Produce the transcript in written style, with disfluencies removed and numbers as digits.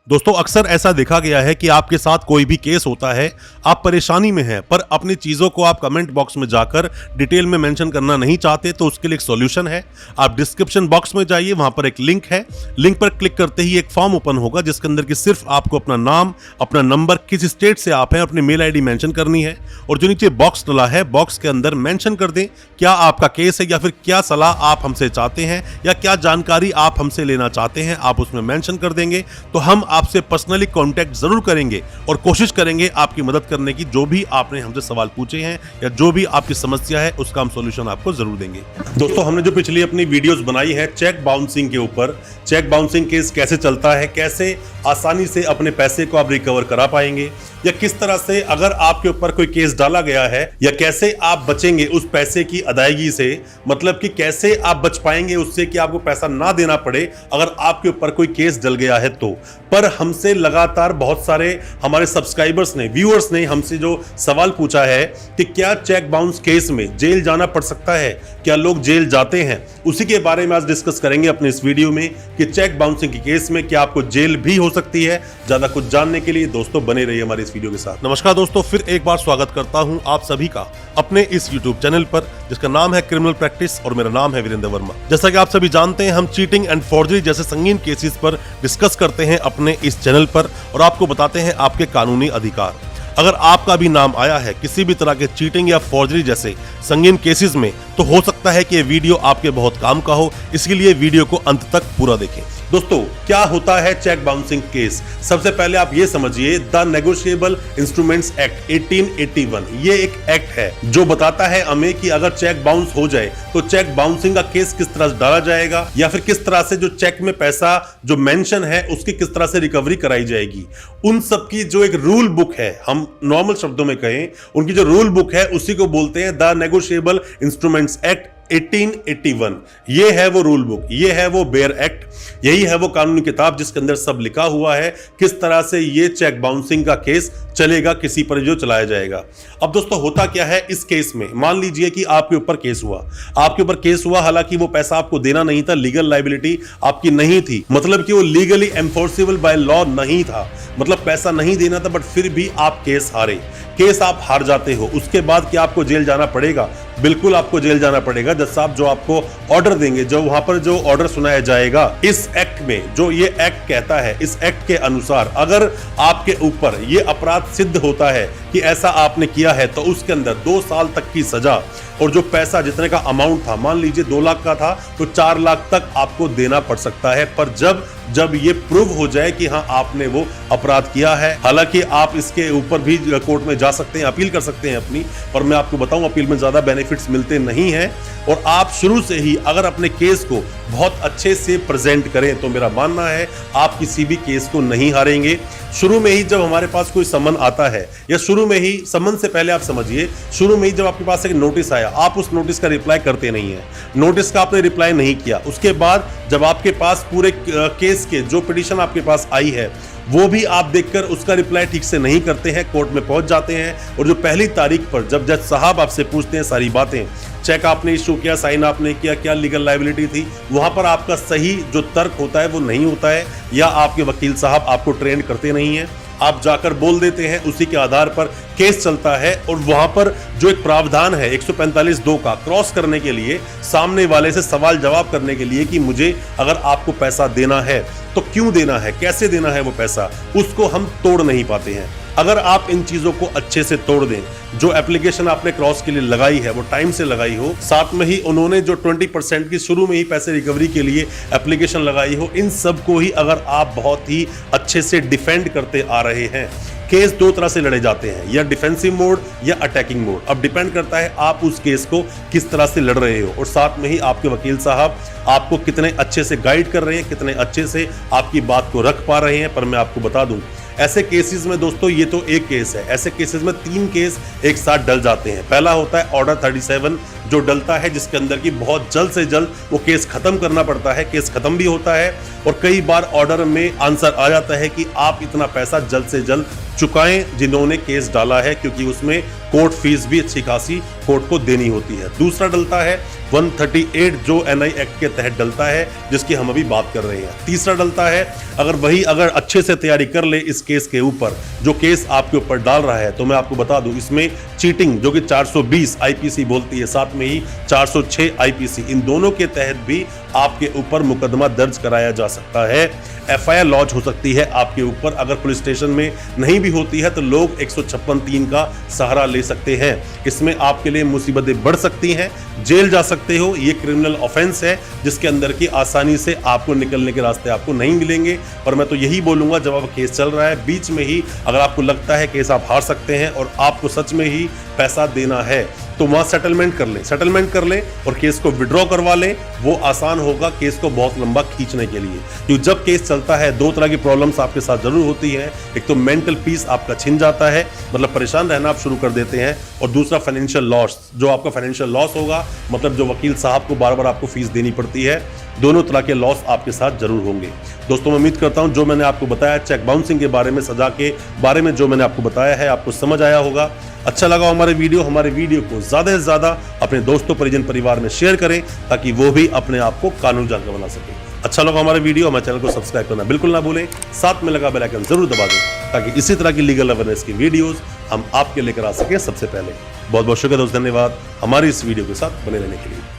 दोस्तों अक्सर ऐसा देखा गया है कि आपके साथ कोई भी केस होता है, आप परेशानी में हैं पर अपनी चीज़ों को आप कमेंट बॉक्स में जाकर डिटेल में मेंशन करना नहीं चाहते, तो उसके लिए एक सॉल्यूशन है। आप डिस्क्रिप्शन बॉक्स में जाइए, वहां पर एक लिंक है। लिंक पर क्लिक करते ही एक फॉर्म ओपन होगा जिसके अंदर कि सिर्फ आपको अपना नाम, अपना नंबर, किस स्टेट से आप हैं, अपनी मेल आईडी मेंशन करनी है और जो नीचे बॉक्स डला है बॉक्स के अंदर मेंशन कर दें क्या आपका केस है या फिर क्या सलाह आप हमसे चाहते हैं या क्या जानकारी आप हमसे लेना चाहते हैं। आप उसमें मेंशन कर देंगे तो हम आपसे पर्सनली कांटेक्ट जरूर करेंगे और कोशिश करेंगे आपकी मदद करने की। जो भी आपने हमसे सवाल पूछे हैं या जो भी आपकी समस्या है उसका हम सॉल्यूशन आपको जरूर देंगे। दोस्तों हमने जो पिछली अपनी वीडियोस बनाई है चेक बाउंसिंग के ऊपर, चेक बाउंसिंग केस कैसे चलता है, कैसे आसानी से अपने पैसे को आप रिकवर करा पाएंगे या किस तरह से अगर आपके ऊपर कोई केस डाला गया है या कैसे आप बचेंगे उस पैसे की अदायगी से, मतलब कि कैसे आप बच पाएंगे उससे कि आपको पैसा ना देना पड़े अगर आपके ऊपर कोई केस डल गया है तो। पर हमसे लगातार बहुत सारे हमारे सब्सक्राइबर्स ने, व्यूअर्स ने हमसे जो सवाल पूछा है कि क्या चेक बाउंस केस में जेल जाना पड़ सकता है, क्या लोग जेल जाते हैं, उसी के बारे में आज डिस्कस करेंगे अपने इस वीडियो में कि चेक बाउंसिंग के केस में क्या आपको जेल भी हो सकती है। ज्यादा कुछ जानने के लिए दोस्तों बने रहिए हमारे इस वीडियो के साथ। नमस्कार दोस्तों, फिर एक बार स्वागत करता हूं आप सभी का अपने इस YouTube चैनल पर जिसका नाम है क्रिमिनल प्रैक्टिस और मेरा नाम है वीरेंद्र वर्मा। जैसा कि आप सभी जानते हैं हम चीटिंग एंड फॉर्जरी जैसे संगीन केसेस पर डिस्कस करते हैं अपने इस चैनल पर और आपको बताते हैं आपके कानूनी अधिकार। अगर आपका भी नाम आया है किसी भी तरह के चीटिंग या फॉर्जरी जैसे संगीन केसेस में तो हो सकता है कि ये वीडियो आपके बहुत काम का हो, इसलिए वीडियो को अंत तक पूरा देखें। दोस्तों क्या होता है चेक बाउंसिंग केस? सबसे पहले आप ये समझिए द नेगोशिएबल इंस्ट्रूमेंट्स एक्ट 1881 ये एक एक्ट है जो बताता है हमें कि अगर चेक बाउंस हो जाए तो चेक बाउंसिंग का केस किस तरह से डाला जाएगा या फिर किस तरह से जो चेक में पैसा जो मेंशन है उसकी किस तरह से रिकवरी कराई जाएगी। उन सब की जो एक रूल बुक है, हम नॉर्मल शब्दों में कहें उनकी जो रूल बुक है उसी को बोलते हैं द नेगोशिएबल इंस्ट्रूमेंट्स एक्ट 1881। ये है वो रूल बुक, ये है वो बेयर एक्ट, यही है वो कानूनी किताब जिसके अंदर सब लिखा हुआ है किस तरह से ये चेक बाउंसिंग का केस चलेगा, किसी पर जो चलाया जाएगा। अब दोस्तों होता क्या है इस केस में, मान लीजिए कि आपके ऊपर केस हुआ, आपके ऊपर केस हुआ, हालांकि वो पैसा आपको देना नहीं था, लीगल लायबिलिटी आपकी नहीं थी, मतलब कि वो लीगली एनफोर्सेबल बाय लॉ नहीं था, मतलब पैसा नहीं देना था, बट फिर भी आप केस हारे, केस आप हार जाते हो। उसके बाद क्या आपको जेल जाना पड़ेगा? बिल्कुल आपको जेल जाना पड़ेगा। जज साहब जो आपको ऑर्डर देंगे, जो वहां पर जो ऑर्डर सुनाया जाएगा इस एक्ट में, जो ये एक्ट कहता है, इस एक्ट के अनुसार अगर आपके ऊपर ये अपराध सिद्ध होता है कि ऐसा आपने किया है तो उसके अंदर 2 साल तक की सजा और जो पैसा जितने का अमाउंट था, मान लीजिए 2 लाख का था तो 4 लाख तक आपको देना पड़ सकता है। पर जब ये प्रूव हो जाए कि हाँ आपने वो अपराध किया है, हालांकि आप इसके ऊपर भी कोर्ट में जा सकते हैं, अपील कर सकते हैं अपनी, पर मैं आपको बताऊं अपील में ज्यादा बेनिफिट्स मिलते नहीं हैं। और आप शुरू से ही अगर अपने केस को बहुत अच्छे से प्रेजेंट करें तो मेरा मानना है आप किसी भी केस को नहीं हारेंगे। शुरू में ही जब हमारे पास कोई समन आता है या शुरू में ही, समन से पहले आप समझिए, शुरू में ही जब आपके पास एक नोटिस आया आप उस नोटिस का रिप्लाई करते नहीं है, नोटिस का आपने रिप्लाई नहीं किया, उसके बाद जब आपके पास पूरे केस के जो पिटीशन आपके पास आई है वो भी आप देखकर उसका रिप्लाई ठीक से नहीं करते हैं, कोर्ट में पहुंच जाते हैं और जो पहली तारीख पर जब जज साहब आपसे पूछते हैं सारी बातें, चेक आपने इशू किया, साइन आपने किया, क्या लीगल लायबिलिटी थी, वहां पर आपका सही जो तर्क होता है वो नहीं होता है या आपके वकील साहब आपको ट्रेन करते नहीं है, आप जाकर बोल देते हैं, उसी के आधार पर केस चलता है। और वहां पर जो एक प्रावधान है 145(2) का क्रॉस करने के लिए, सामने वाले से सवाल जवाब करने के लिए कि मुझे अगर आपको पैसा देना है तो क्यों देना है, कैसे देना है वो पैसा, उसको हम तोड़ नहीं पाते हैं। अगर आप इन चीजों को अच्छे से तोड़ दें, जो एप्लीकेशन आपने क्रॉस के लिए लगाई है वो टाइम से लगाई हो, साथ में ही उन्होंने जो 20% की शुरू में ही पैसे रिकवरी के लिए एप्लीकेशन लगाई हो, इन सब को ही अगर आप बहुत ही अच्छे से डिफेंड करते आ रहे हैं, केस 2 तरह से लड़े जाते हैं, या डिफेंसिव मोड या अटैकिंग मोड। अब डिपेंड करता है आप उस केस को किस तरह से लड़ रहे हो और साथ में ही आपके वकील साहब आपको कितने अच्छे से गाइड कर रहे हैं, कितने अच्छे से आपकी बात को रख पा रहे हैं। पर मैं आपको बता दूं ऐसे केसेस में दोस्तों ये तो एक केस है, ऐसे केसेस में 3 केस एक साथ डल जाते हैं। पहला होता है ऑर्डर 37 जो डलता है, जिसके अंदर की बहुत जल्द से जल्द वो केस खत्म करना पड़ता है, केस खत्म भी होता है और कई बार ऑर्डर में आंसर आ जाता है कि आप इतना पैसा जल्द से जल्द चुकाएं जिन्होंने केस डाला है, क्योंकि उसमें कोर्ट फीस भी अच्छी खासी कोर्ट को देनी होती है। दूसरा डलता है 138 जो एनआई एक्ट के तहत डलता है, जिसकी हम अभी बात कर रहे हैं। तीसरा डलता है, अगर अच्छे से तैयारी कर ले इस केस के ऊपर, जो केस आपके ऊपर डाल रहा है, तो मैं आपको बता दूं इसमें चीटिंग जो कि 420 आईपीसी बोलती है, साथ में ही 406 आईपीसी, इन दोनों के तहत भी आपके ऊपर मुकदमा दर्ज कराया जा सकता है। एफआईआर लॉन्च हो सकती है आपके ऊपर। अगर पुलिस स्टेशन में नहीं भी होती है तो लोग 156(3) का सहारा ले सकते हैं। इसमें आपके लिए मुसीबतें बढ़ सकती हैं, जेल जा सकते हो। ये क्रिमिनल ऑफेंस है जिसके अंदर की आसानी से आपको निकलने के रास्ते आपको नहीं मिलेंगे। और मैं तो यही बोलूंगा, जब अब केस चल रहा है, बीच में ही अगर आपको लगता है केस आप हार सकते हैं और आपको सच में ही पैसा देना है, तो वहां सेटलमेंट कर लें और केस को विड्रॉ करवा लें। वो आसान होगा केस को बहुत लंबा खींचने के लिए। क्योंकि जब केस चलता है, दो तरह की प्रॉब्लम्स आपके साथ जरूर होती हैं। एक तो मेंटल पीस आपका छिन जाता है, मतलब परेशान रहना आप शुरू कर देते हैं, और दूसरा फाइनेंशियल लॉस, जो आपका फाइनेंशियल लॉस होगा, मतलब जो वकील साहब को बार बार आपको फीस देनी पड़ती है, दोनों तरह के लॉस आपके साथ जरूर होंगे। दोस्तों, मैं उम्मीद करता हूं जो मैंने आपको बताया चेक बाउंसिंग के बारे में, सजा के बारे में जो मैंने आपको बताया है, आपको समझ आया होगा। अच्छा लगा हमारे वीडियो को ज्यादा से ज्यादा अपने दोस्तों, परिजन, परिवार में शेयर करें ताकि वो भी अपने आप को कानून जानकार बना सके। अच्छा लगा हमारे वीडियो, हमारे चैनल को सब्सक्राइब करना बिल्कुल ना भूलें, साथ में लगा बेल आइकन जरूर दबा दें ताकि इसी तरह की लीगल अवेयरनेस की वीडियोस हम आपके लेकर आ सकें सबसे पहले। बहुत बहुत शुक्रिया दोस्त, धन्यवाद हमारी इस वीडियो के साथ बने रहने के लिए।